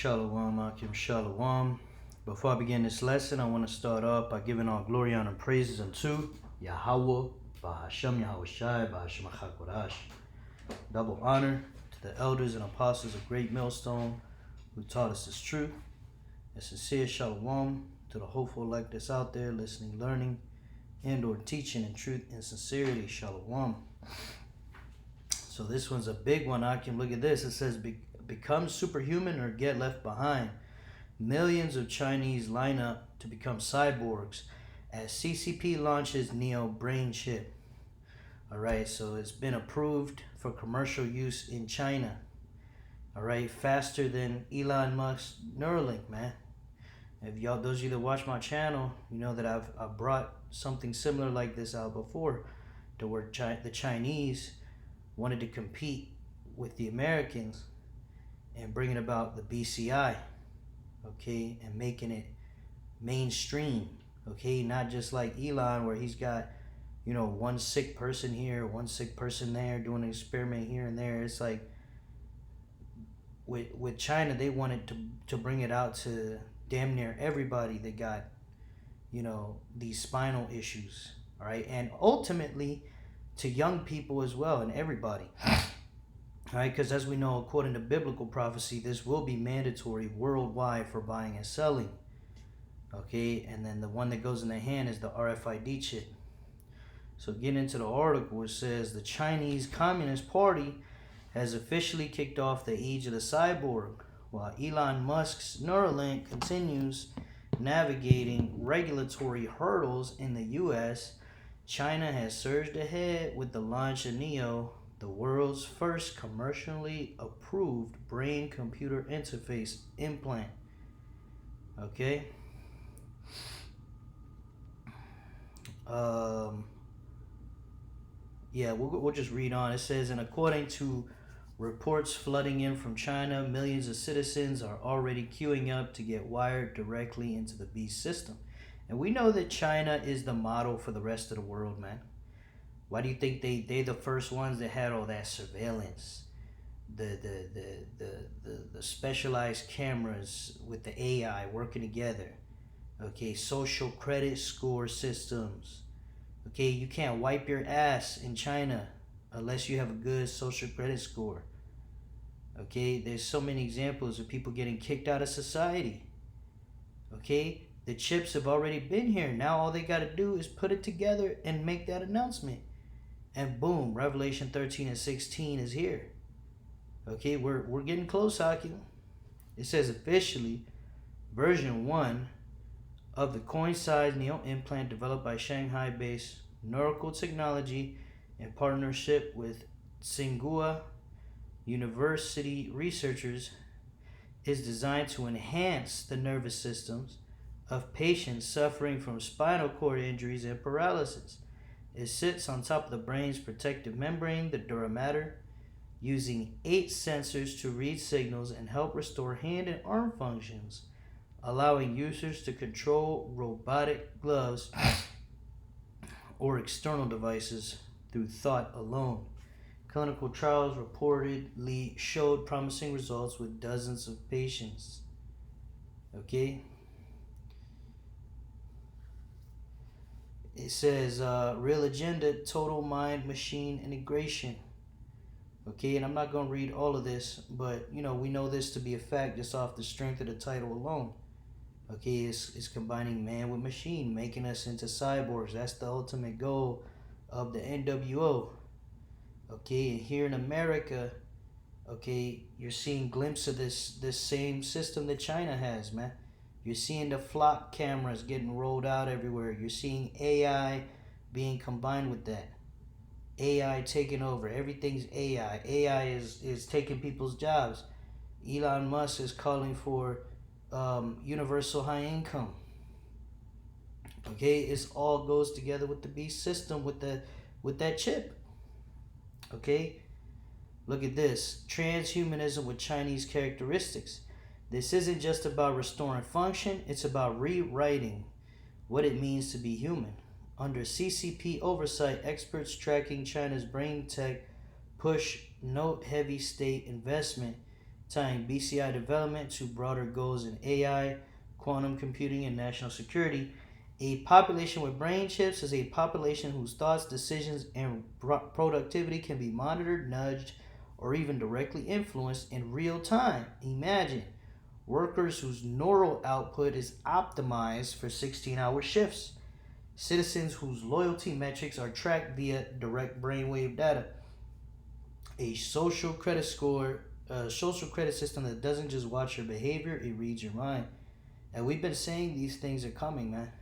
Shalom, Akim Shalom. Before I begin this lesson, I want to start off by giving all glory, honor, and praises unto Yahweh, Bahashem Yahweh Shai, Bahashem HaKodash. Double honor to the elders and apostles of Great Millstone who taught us this truth. A sincere shalom to the hopeful elect that's out there listening, learning, and or teaching in truth and sincerity. Shalom. So this one's a big one, Akim. Look at this. It says, become superhuman or get left behind. Millions of Chinese line up to become cyborgs as CCP launches Neo brain chip. Alright, so it's been approved for commercial use in China. Alright, faster than Elon Musk's Neuralink, man. If y'all, those of you that watch my channel, you know that I've brought something similar like this out before, to where the Chinese wanted to compete with the Americans and bringing about the BCI, okay, and making it mainstream, okay, not just like Elon where he's got, you know, one sick person here, one sick person there, doing an experiment here and there. It's like with China, they wanted to bring it out to damn near everybody that got, you know, these spinal issues, all right, and ultimately to young people as well and everybody. All right, because as we know, according to biblical prophecy, this will be mandatory worldwide for buying and selling. Okay, and then the one that goes in the hand is the RFID chip. So getting into the article, it says the Chinese Communist Party has officially kicked off the age of the cyborg, while Elon Musk's Neuralink continues navigating regulatory hurdles in the U.S. China has surged ahead with the launch of Neo, the world's first commercially approved brain-computer interface implant. Okay. Yeah, we'll just read on. It says, and according to reports flooding in from China, millions of citizens are already queuing up to get wired directly into the beast system. And we know that China is the model for the rest of the world, man. Why do you think they the first ones that had all that surveillance, the specialized cameras with the AI working together, okay, social credit score systems, okay, you can't wipe your ass in China unless you have a good social credit score, okay, there's so many examples of people getting kicked out of society, okay, the chips have already been here, now all they got to do is put it together and make that announcement. And boom, Revelation 13 and 16 is here. Okay, we're getting close, Hakim. It says officially, version 1 of the coin-sized Neo implant developed by Shanghai-based Neuracle Technology in partnership with Tsinghua University researchers is designed to enhance the nervous systems of patients suffering from spinal cord injuries and paralysis. It sits on top of the brain's protective membrane, the dura mater, using 8 sensors to read signals and help restore hand and arm functions, allowing users to control robotic gloves or external devices through thought alone. Clinical trials reportedly showed promising results with dozens of patients. Okay? It says real agenda, total mind machine integration. Okay, and I'm not going to read all of this, but you know, we know this to be a fact just off the strength of the title alone. Okay, it's combining man with machine, making us into cyborgs. That's the ultimate goal of the NWO. Okay, and here in America, okay, you're seeing glimpses of this same system that China has, man. You're seeing the flock cameras getting rolled out everywhere. You're seeing AI being combined with that. AI taking over. Everything's AI. AI is taking people's jobs. Elon Musk is calling for universal high income. Okay, it all goes together with the beast system with that chip. Okay, look at this. Transhumanism with Chinese characteristics. This isn't just about restoring function, it's about rewriting what it means to be human. Under CCP oversight, experts tracking China's brain tech push note heavy state investment tying BCI development to broader goals in AI, quantum computing, and national security. A population with brain chips is a population whose thoughts, decisions, and productivity can be monitored, nudged, or even directly influenced in real time. Imagine workers whose neural output is optimized for 16-hour shifts, citizens whose loyalty metrics are tracked via direct brainwave data, a social credit system that doesn't just watch your behavior, it reads your mind. And we've been saying these things are coming, man.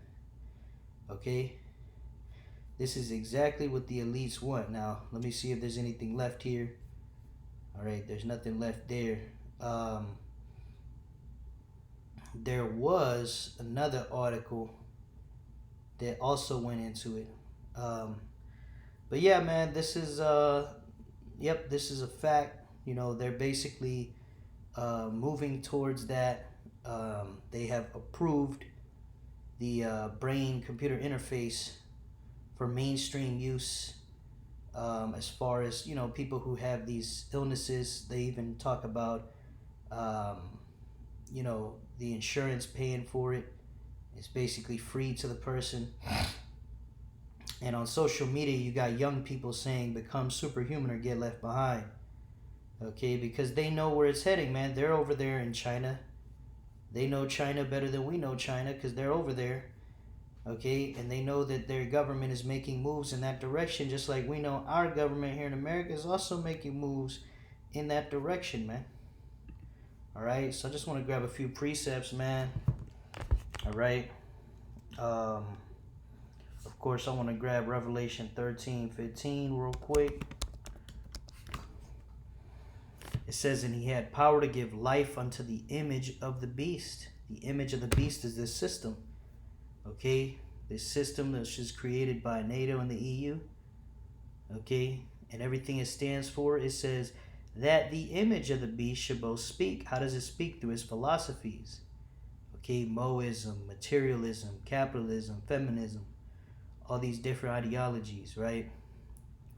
Okay? This is exactly what the elites want. Now, let me see if there's anything left here. All right, there's nothing left there. There was another article that also went into it. But yeah, man, this is this is a fact. You know, they're basically moving towards that. They have approved the brain computer interface for mainstream use. As far as, you know, people who have these illnesses, they even talk about you know, the insurance paying for it. It's basically free to the person. And on social media, you got young people saying become superhuman or get left behind. Okay, because they know where it's heading, man. They're over there in China. They know China better than we know China because they're over there. Okay, and they know that their government is making moves in that direction, just like we know our government here in America is also making moves in that direction, man. All right, so I just want to grab a few precepts, man. All right. Of course, I want to grab Revelation 13:15 real quick. It says, and he had power to give life unto the image of the beast. The image of the beast is this system. Okay, this system that's just created by NATO and the EU. Okay, and everything it stands for, it says that the image of the beast should both speak. How does it speak? Through its philosophies. Okay, Moism, materialism, capitalism, feminism, all these different ideologies, right?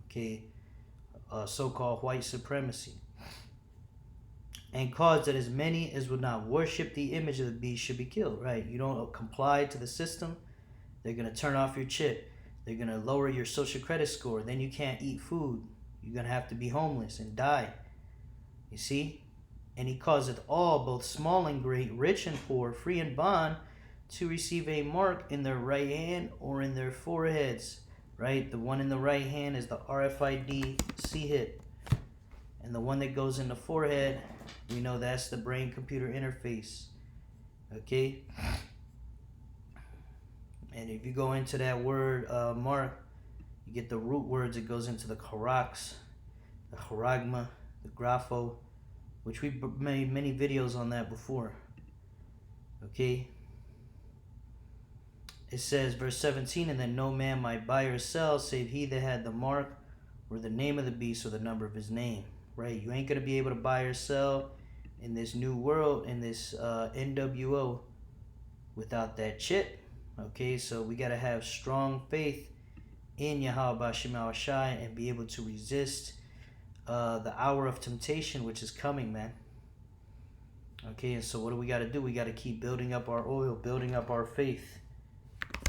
Okay, so-called white supremacy. And cause that as many as would not worship the image of the beast should be killed, right? You don't comply to the system, they're going to turn off your chip. They're going to lower your social credit score. Then you can't eat food. You're going to have to be homeless and die. You see? And he causeth all, both small and great, rich and poor, free and bond, to receive a mark in their right hand or in their foreheads, right? The one in the right hand is the RFID C-hit. And the one that goes in the forehead, we know that's the brain-computer interface. Okay? And if you go into that word, mark, you get the root words. It goes into the charax, the charagma, the grapho, which we've made many videos on that before. Okay? It says, verse 17, and then no man might buy or sell, save he that had the mark, or the name of the beast, or the number of his name. Right? You ain't going to be able to buy or sell in this new world, in this NWO, without that chip. Okay, so we got to have strong faith in Yahweh Bashim Shai and be able to resist the hour of temptation, which is coming, man. Okay, and so what do we got to do? We got to keep building up our oil, building up our faith.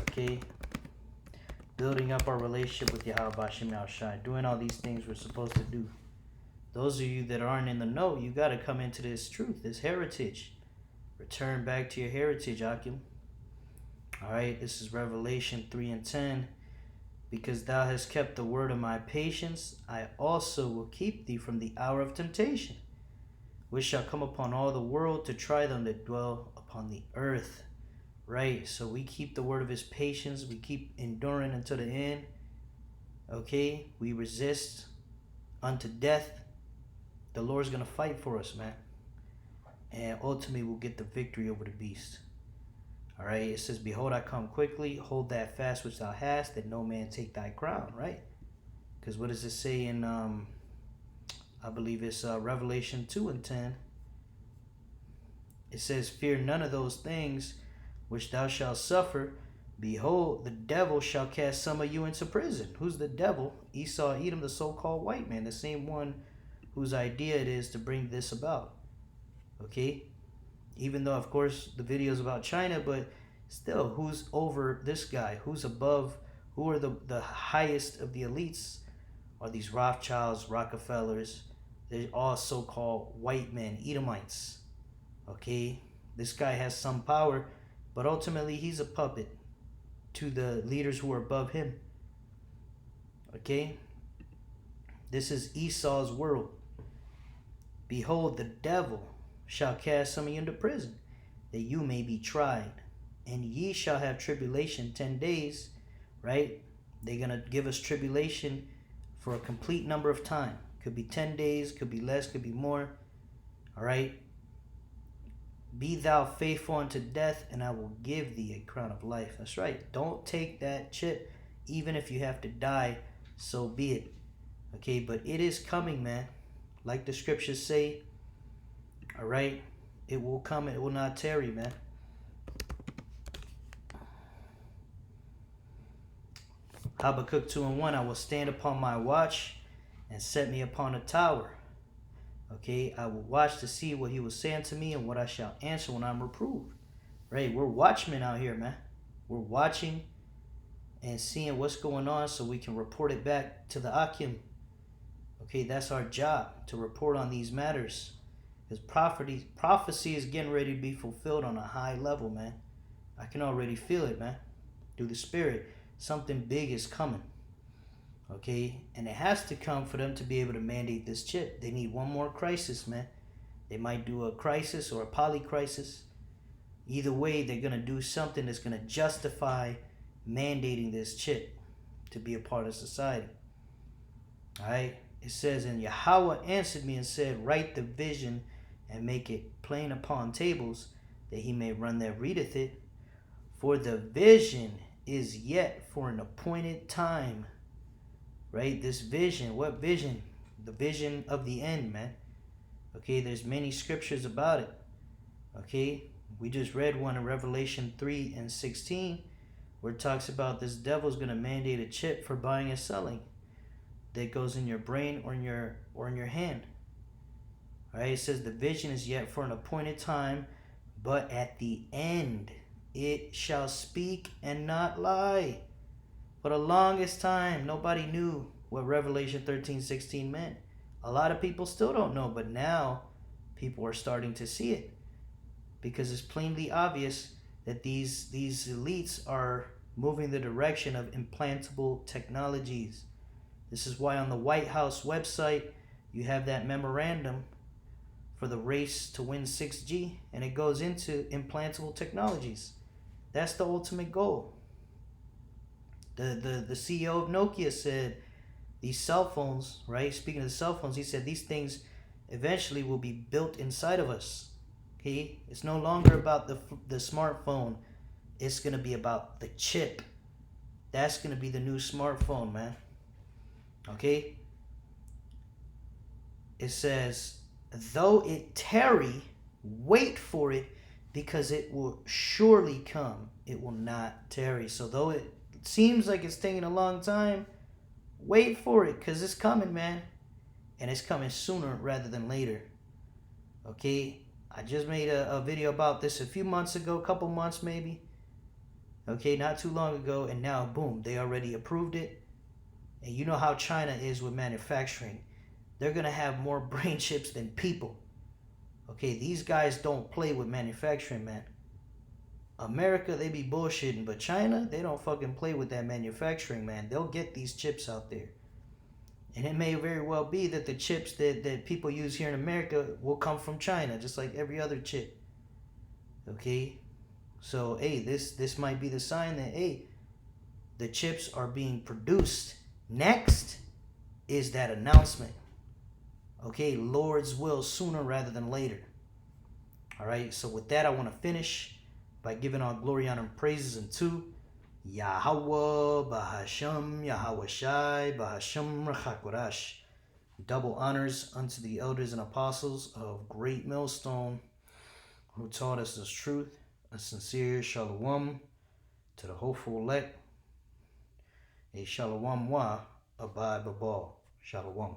Okay, building up our relationship with Yahweh Bashim Shai, doing all these things we're supposed to do. Those of you that aren't in the know, you got to come into this truth, this heritage. Return back to your heritage, Akim. All right, this is Revelation 3:10. Because thou hast kept the word of my patience, I also will keep thee from the hour of temptation, which shall come upon all the world to try them that dwell upon the earth. Right, so we keep the word of his patience. We keep enduring until the end. Okay, we resist unto death. The Lord's going to fight for us, man. And ultimately, we'll get the victory over the beast. All right, it says, behold, I come quickly. Hold that fast which thou hast, that no man take thy crown, right? Because what does it say in, I believe it's Revelation 2:10. It says, fear none of those things which thou shalt suffer. Behold, the devil shall cast some of you into prison. Who's the devil? Esau, Edom, the so-called white man, the same one whose idea it is to bring this about. Okay, even though of course the video is about China, but still, who's over this guy? Who's above? Who are the highest of the elites? Are these Rothschilds, Rockefellers? They're all so-called white men, Edomites. Okay, this guy has some power, but ultimately he's a puppet to the leaders who are above him. Okay, this is Esau's world. Behold, the devil shall cast some of you into prison, that you may be tried, and ye shall have tribulation 10 days, right? They're going to give us tribulation for a complete number of time. Could be 10 days, could be less, could be more. All right? Be thou faithful unto death, and I will give thee a crown of life. That's right. Don't take that chip. Even if you have to die, so be it. Okay, but it is coming, man. Like the scriptures say, all right? It will come, it will not tarry, man. Habakkuk 2:1, I will stand upon my watch and set me upon a tower. Okay, I will watch to see what he will say unto me and what I shall answer when I'm reproved. Right, we're watchmen out here, man. We're watching and seeing what's going on so we can report it back to the Akim. Okay, that's our job, to report on these matters. Because prophecy is getting ready to be fulfilled on a high level, man. I can already feel it, man. Through the Spirit, something big is coming. Okay, and it has to come for them to be able to mandate this chip. They need one more crisis, man. They might do a crisis or a polycrisis. Either way, they're going to do something that's going to justify mandating this chip to be a part of society. All right, it says, and Yahweh answered me and said, write the vision and make it plain upon tables, that he may run that readeth it. For the vision is yet for an appointed time. Right? This vision, what vision? The vision of the end, man. Okay, there's many scriptures about it. Okay, we just read one in Revelation 3:16, where it talks about this devil's going to mandate a chip for buying and selling that goes in your brain or in your hand. All right, it says the vision is yet for an appointed time, but at the end it shall speak and not lie. For the longest time, nobody knew what Revelation 13:16 meant. A lot of people still don't know, but now people are starting to see it, because it's plainly obvious that these elites are moving the direction of implantable technologies. This is why on the White House website you have that memorandum for the race to win 6G, and it goes into implantable technologies. That's the ultimate goal. The CEO of Nokia said these cell phones, right? Speaking of the cell phones, he said these things eventually will be built inside of us. Okay? It's no longer about the smartphone. It's going to be about the chip. That's going to be the new smartphone, man. Okay? It says, though it tarry, wait for it, because it will surely come. It will not tarry. So though it seems like it's taking a long time, wait for it, because it's coming, man. And it's coming sooner rather than later. Okay? I just made a video about this a few months ago, a couple months maybe. Okay, not too long ago, and now, boom, they already approved it. And you know how China is with manufacturing. They're going to have more brain chips than people. Okay, these guys don't play with manufacturing, man. America, they be bullshitting, but China, they don't fucking play with that manufacturing, man. They'll get these chips out there. And it may very well be that the chips that people use here in America will come from China, just like every other chip. Okay? So, hey, this might be the sign that, hey, the chips are being produced. Next is that announcement. Okay, Lord's will, sooner rather than later. All right, so with that, I want to finish by giving all glory, honor, and praises unto Yahweh, Bahasham, Yahweh Shai, Bahasham, Rachakorash. Double honors unto the elders and apostles of Great Millstone, who taught us this truth. A sincere shalom to the hopeful elect. A shalom wa abad babal. Shalom.